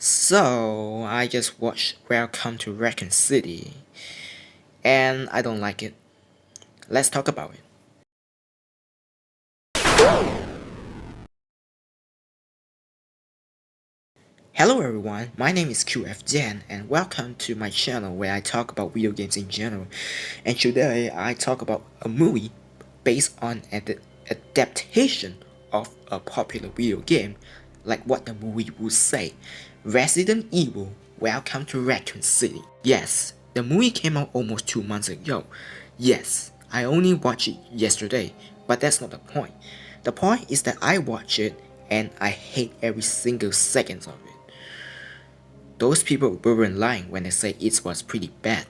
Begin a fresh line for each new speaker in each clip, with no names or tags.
So, I just watched Welcome to Raccoon City, and I don't like it. Let's talk about it. Hello everyone, my name is QFJan, and welcome to my channel where I talk about video games in general. And today I talk about a movie based on an adaptation of a popular video game, like what the movie would say. Resident Evil Welcome to Raccoon City. Yes, the movie came out almost 2 months ago. Yes, I only watched it yesterday, but that's not the point. The point is that I watched it and I hate every single second of it. Those people weren't lying when they say it was pretty bad.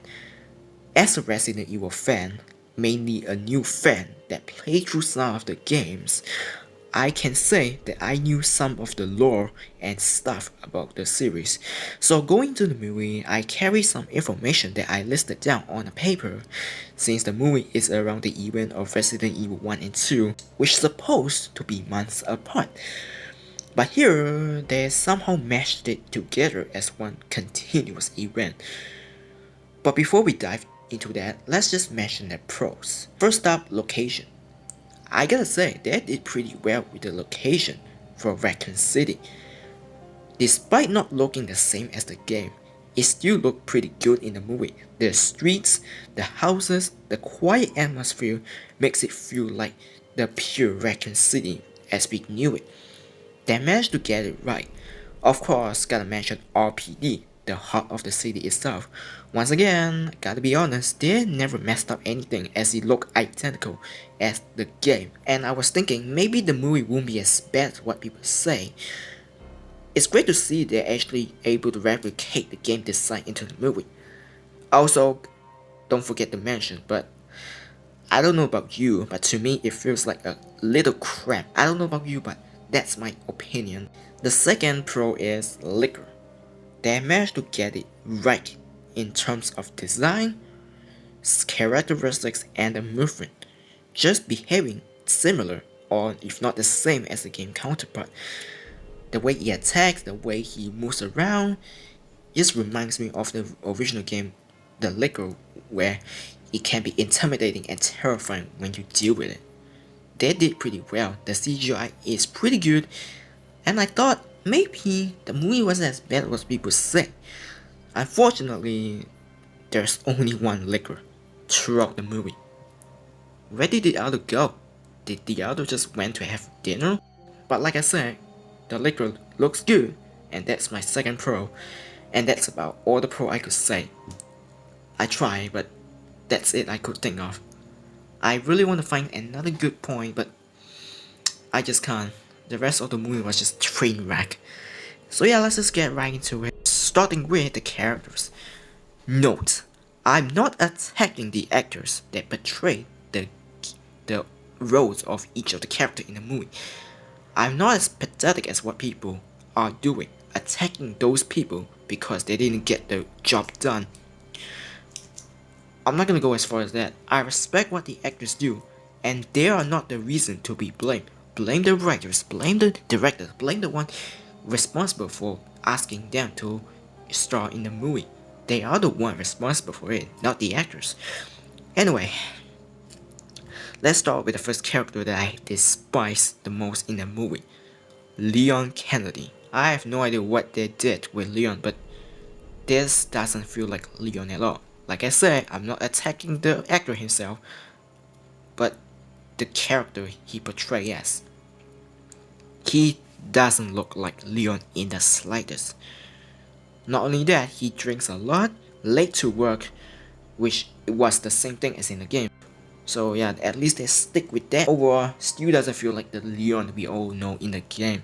As a Resident Evil fan, mainly a new fan that played through some of the games, I can say that I knew some of the lore and stuff about the series. So going to the movie, I carry some information that I listed down on a paper, since the movie is around the event of Resident Evil 1 and 2, which is supposed to be months apart. But here, they somehow mashed it together as one continuous event. But before we dive into that, let's just mention the pros. First up, location. I gotta say, they did pretty well with the location for Raccoon City. Despite not looking the same as the game, it still looked pretty good in the movie. The streets, the houses, the quiet atmosphere makes it feel like the pure Raccoon City as we knew it. They managed to get it right. Of course, gotta mention RPD, the heart of the city itself. Once again, gotta be honest, they never messed up anything as it looked identical as the game. And I was thinking maybe the movie won't be as bad as what people say. It's great to see they're actually able to replicate the game design into the movie. Also, don't forget to mention, but I don't know about you, but to me it feels like a little crap. I don't know about you, but that's my opinion. The second pro is liquor. They managed to get it right in terms of design, characteristics, and the movement, just behaving similar or if not the same as the game counterpart. The way he attacks, the way he moves around, just reminds me of the original game, The Liquor, where it can be intimidating and terrifying when you deal with it. They did pretty well, the CGI is pretty good, and I thought maybe the movie wasn't as bad as people say. Unfortunately, there's only one liquor throughout the movie. Where did the other go? Did the other just went to have dinner? But like I said, the liquor looks good, and that's my second pro, and that's about all the pro I could say. I tried, but that's it I could think of. I really want to find another good point, but I just can't. The rest of the movie was just train wreck. So yeah, let's just get right into it. Starting with the characters. Note, I'm not attacking the actors that portray the roles of each of the characters in the movie. I'm not as pathetic as what people are doing, attacking those people because they didn't get the job done. I'm not gonna go as far as that. I respect what the actors do, and they are not the reason to be blamed. Blame the writers, blame the directors, blame the one responsible for asking them to star in the movie. They are the one responsible for it, not the actors. Anyway, let's start with the first character that I despise the most in the movie, Leon Kennedy. I have no idea what they did with Leon, but this doesn't feel like Leon at all. Like I said, I'm not attacking the actor himself, but the character he portrays as. He doesn't look like Leon in the slightest. Not only that, he drinks a lot, late to work, which was the same thing as in the game. So yeah, at least they stick with that. Overall, still doesn't feel like the Leon we all know in the game.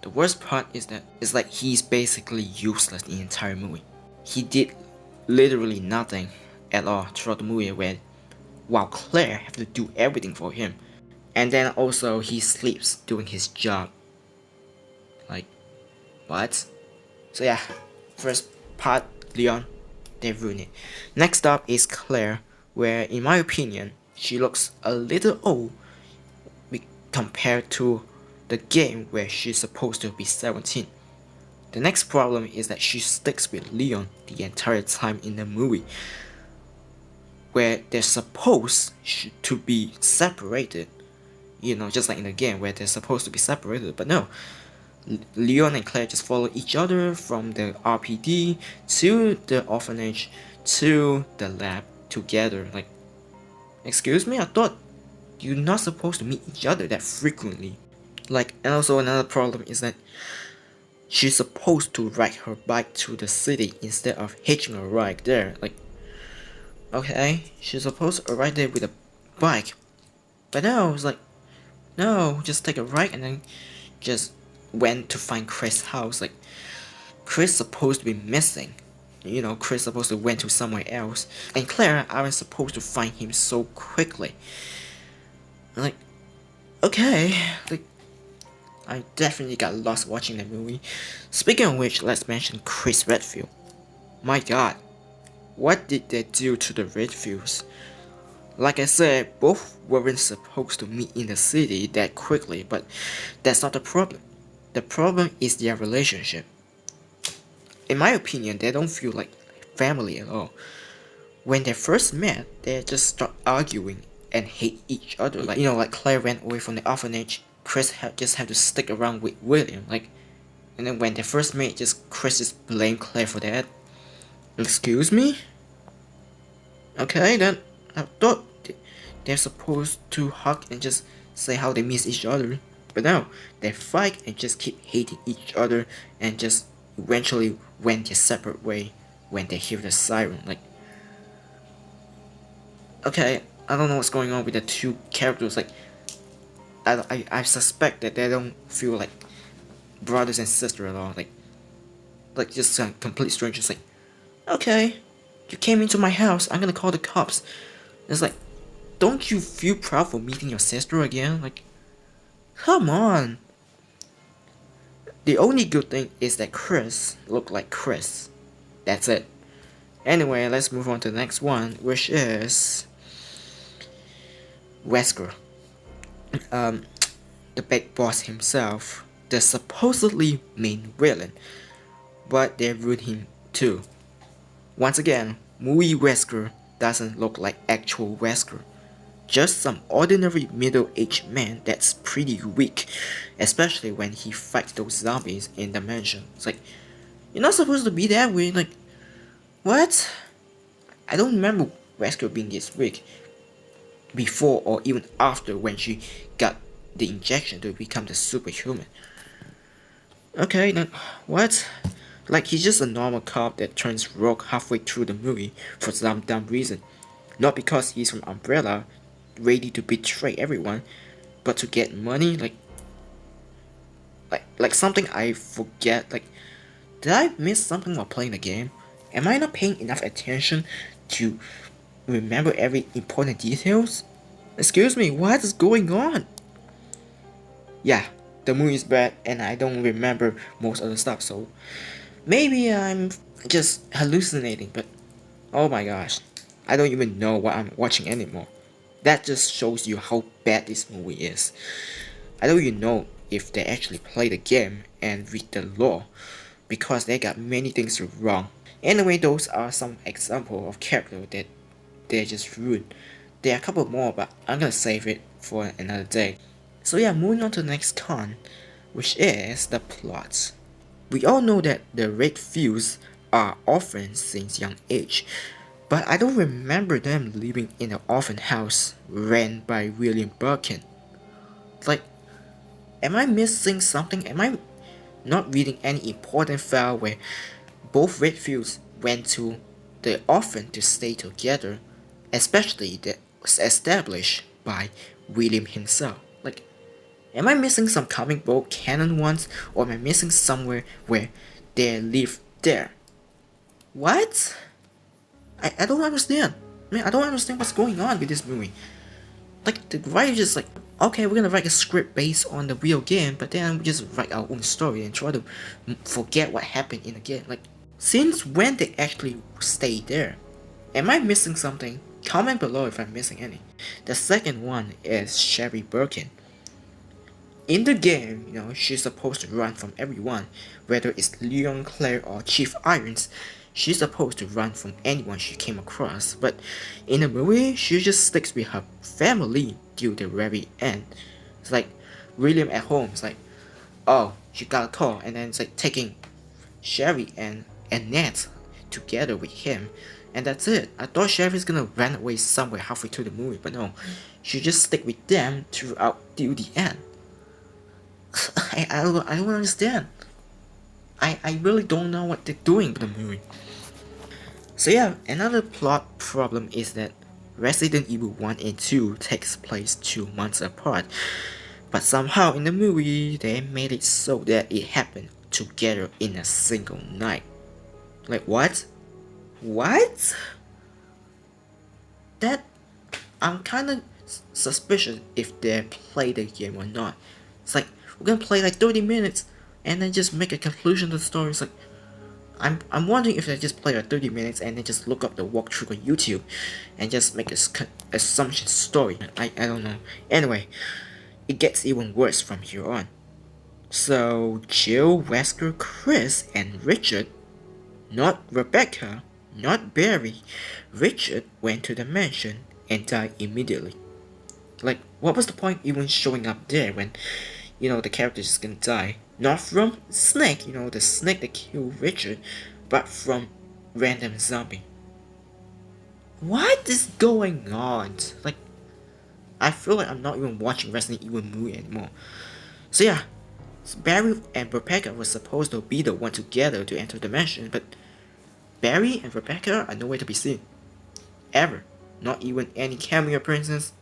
The worst part is that it's like he's basically useless in the entire movie. He did literally nothing at all throughout the movie, while Claire have to do everything for him. And then also he sleeps doing his job. Like, what? So yeah, first part, Leon, they ruined it. Next up is Claire, where in my opinion, she looks a little old compared to the game where she's supposed to be 17. The next problem is that she sticks with Leon the entire time in the movie, where they're supposed to be separated. You know, just like in the game where they're supposed to be separated, but no. Leon and Claire just follow each other from the RPD to the orphanage to the lab together. Like, excuse me? I thought you're not supposed to meet each other that frequently. Like, and also another problem is that she's supposed to ride her bike to the city instead of hitching a ride there. Like, okay, she's supposed to ride there with a bike, but no, it's like, no, just take a ride and then just went to find Chris' house. Like, Chris supposed to be missing. You know, Chris supposed to went to somewhere else, and Claire aren't supposed to find him so quickly. Like, okay, like, I definitely got lost watching the movie. Speaking of which, let's mention Chris Redfield. My god, what did they do to the Redfields? Like I said, both weren't supposed to meet in the city that quickly, but that's not the problem. The problem is their relationship. In my opinion, they don't feel like family at all. When they first met, they just start arguing and hate each other. Like, you know, like Claire went away from the orphanage, Chris just had to stick around with William. Like, and then when they first met, Chris just blamed Claire for that. Excuse me? Okay, then I thought they're supposed to hug and just say how they miss each other. But no, they fight and just keep hating each other and just eventually went their separate way when they hear the siren. Like, okay, I don't know what's going on with the two characters. Like, I suspect that they don't feel like brothers and sisters at all. Like just complete strangers. Like, okay, you came into my house, I'm gonna call the cops. It's like, don't you feel proud for meeting your sister again? Like, come on. The only good thing is that Chris looked like Chris. That's it. Anyway, let's move on to the next one, which is Wesker. The big boss himself, the supposedly main villain, but they ruined him too. Once again, movie Wesker doesn't look like actual Wesker. Just some ordinary middle-aged man that's pretty weak, especially when he fights those zombies in the mansion. It's like, you're not supposed to be that way. Like, what? I don't remember Wesker being this weak before or even after when she got the injection to become the superhuman. Okay, then what? Like, he's just a normal cop that turns rogue halfway through the movie for some dumb reason. Not because he's from Umbrella, ready to betray everyone, but to get money. Like something I forget. Like, did I miss something while playing the game? Am I not paying enough attention to remember every important details? Excuse me, what is going on? Yeah, the movie is bad and I don't remember most of the stuff, so maybe I'm just hallucinating, but oh my gosh, I don't even know what I'm watching anymore. That just shows you how bad this movie is. I don't even know if they actually play the game and read the law, because they got many things wrong. Anyway, those are some examples of characters that they just ruined. There are a couple more, but I'm gonna save it for another day. So yeah, moving on to the next con, which is the plot. We all know that the Redfields are orphans since young age, but I don't remember them living in an orphan house ran by William Birkin. Like, am I missing something? Am I not reading any important file where both Redfields went to the orphan to stay together, especially that was established by William himself? Like, am I missing some comic book canon ones, or am I missing somewhere where they live there? What? I don't understand. Man, I don't understand what's going on with this movie. Like, the writer just like, okay, we're gonna write a script based on the real game, but then we just write our own story and try to forget what happened in the game. Like, since when they actually stay there? Am I missing something? Comment below if I'm missing any. The second one is Sherry Birkin. In the game, she's supposed to run from everyone, whether it's Leon, Claire, or Chief Irons. She's supposed to run from anyone she came across, but in the movie, she just sticks with her family till the very end. It's like William at home. It's like, oh, she got a call, and then it's like taking Sherry and Nat together with him, and that's it. I thought Sherry's gonna run away somewhere halfway through the movie, but no, she just stick with them throughout till the end. I don't understand. I really don't know what they're doing with the movie. So yeah, another plot problem is that Resident Evil 1 and 2 takes place 2 months apart, but somehow in the movie they made it so that it happened together in a single night. Like what? What? That I'm kinda suspicious if they play the game or not. It's like we're gonna play like 30 minutes and then just make a conclusion to the story. It's like I'm wondering if they just play like 30 minutes and then just look up the walkthrough on YouTube and just make a assumption story. I don't know. Anyway, it gets even worse from here on. So Jill, Wesker, Chris, and Richard, not Rebecca, not Barry, Richard went to the mansion and died immediately. Like, what was the point even showing up there when, the character is gonna die? Not from Snake, the snake that killed Richard, but from random zombie. What is going on? Like, I feel like I'm not even watching Resident Evil movie anymore. So yeah, Barry and Rebecca were supposed to be the one together to enter the mansion, but Barry and Rebecca are nowhere to be seen. Ever. Not even any cameo appearances.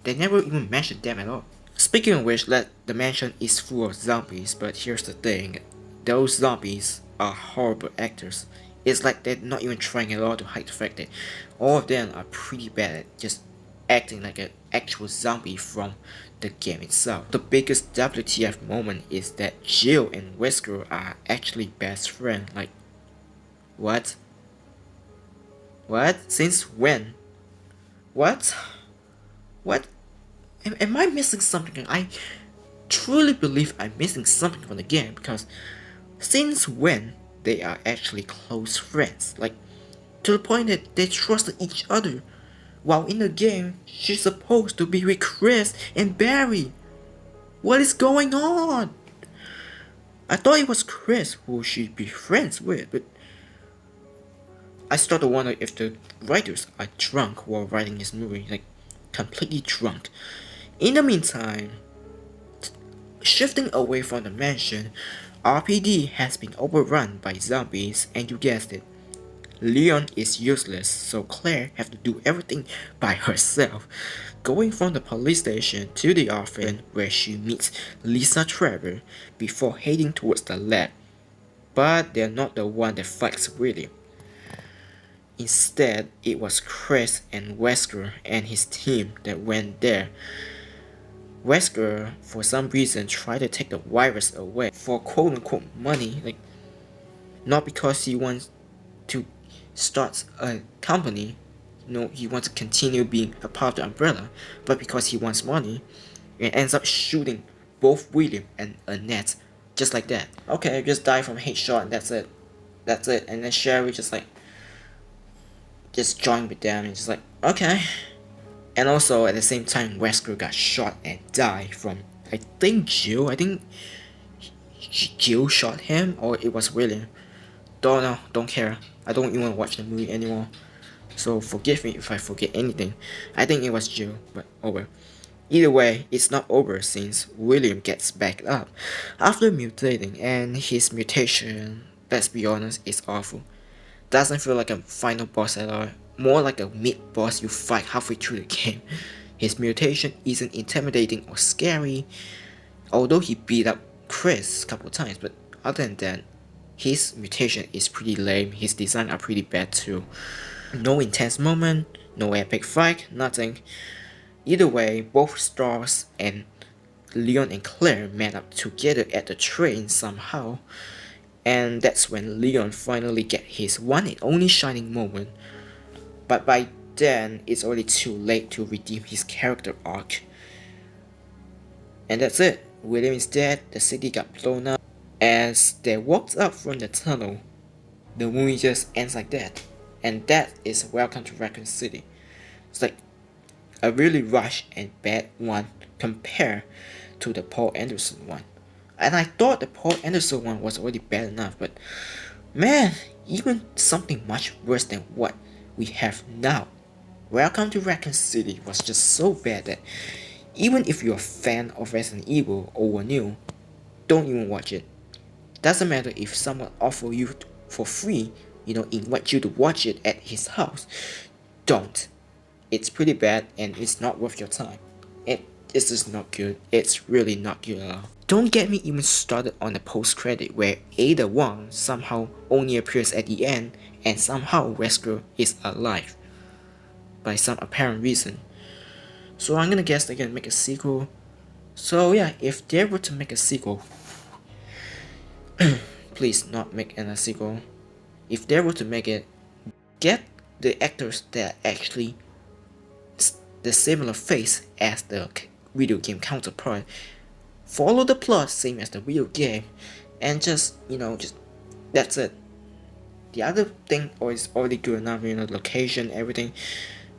They never even mentioned them at all. Speaking of which, the mansion is full of zombies, but here's the thing. Those zombies are horrible actors. It's like they're not even trying at all to hide the fact that all of them are pretty bad at just acting like an actual zombie from the game itself. The biggest WTF moment is that Jill and Wesker are actually best friends. Like, what? What? Since when? What? What? Am I missing something? I truly believe I'm missing something from the game, because since when they are actually close friends? Like, to the point that they trusted each other, while in the game she's supposed to be with Chris and Barry. What is going on? I thought it was Chris who she'd be friends with, but I start to wonder if the writers are drunk while writing this movie, like completely drunk. In the meantime, shifting away from the mansion, RPD has been overrun by zombies, and you guessed it, Leon is useless, so Claire has to do everything by herself, going from the police station to the office where she meets Lisa Trevor before heading towards the lab. But they're not the one that fights William. Instead, it was Chris and Wesker and his team that went there. Wesker, for some reason, tried to take the virus away for quote-unquote money, like, not because he wants to start a company, he wants to continue being a part of the umbrella, but because he wants money, and ends up shooting both William and Annette, just like that. Okay, just die from headshot and that's it. That's it. And then Sherry just joined with them and just like, okay. And also at the same time, Wesker got shot and died from, I think Jill. I think Jill shot him, or it was William. Don't know, don't care. I don't even watch the movie anymore, so forgive me if I forget anything. I think it was Jill, but oh well. Either way, it's not over since William gets back up after mutating, and his mutation, let's be honest, is awful. Doesn't feel like a final boss at all, more like a mid-boss you fight halfway through the game. His mutation isn't intimidating or scary, although he beat up Chris a couple times, but other than that, his mutation is pretty lame. His design are pretty bad too. No intense moment, no epic fight, nothing. Either way, both Stars and Leon and Claire met up together at the train somehow, and that's when Leon finally get his one and only shining moment. But by then, it's already too late to redeem his character arc. And that's it. William is dead, the city got blown up. As they walked up from the tunnel, the movie just ends like that. And that is Welcome to Raccoon City. It's like a really rushed and bad one compared to the Paul Anderson one. And I thought the Paul Anderson one was already bad enough, but man, even something much worse than what we have now. Welcome to Raccoon City was just so bad that even if you're a fan of Resident Evil or new, don't even watch it. Doesn't matter if someone offer you for free, invite you to watch it at his house. Don't. It's pretty bad and it's not worth your time. It is just not good. It's really not good at all. Don't get me even started on the post-credit where Ada Wong somehow only appears at the end and somehow Wesker is alive by some apparent reason. So I'm gonna guess they're gonna make a sequel. So yeah, if they were to make a sequel, please not make a sequel. If they were to make it, get the actors that are actually the similar face as the video game counterpart. Follow the plot same as the video game, and just that's it. The other thing is already good enough, location, everything.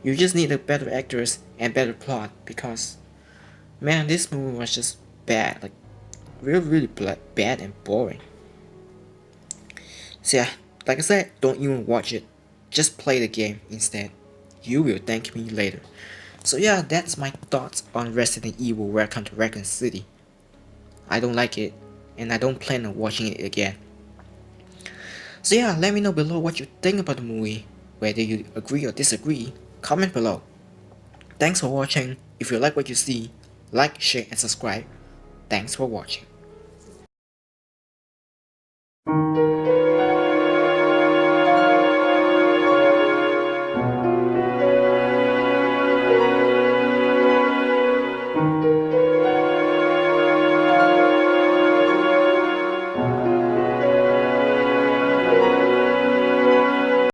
You just need a better actors and better plot because, man, this movie was just bad, like really bad and boring. So yeah, like I said, don't even watch it. Just play the game instead. You will thank me later. So yeah, that's my thoughts on Resident Evil Welcome to Raccoon City. I don't like it, and I don't plan on watching it again. So yeah, let me know below what you think about the movie. Whether you agree or disagree, comment below. Thanks for watching. If you like what you see, like, share and subscribe. Thanks for watching.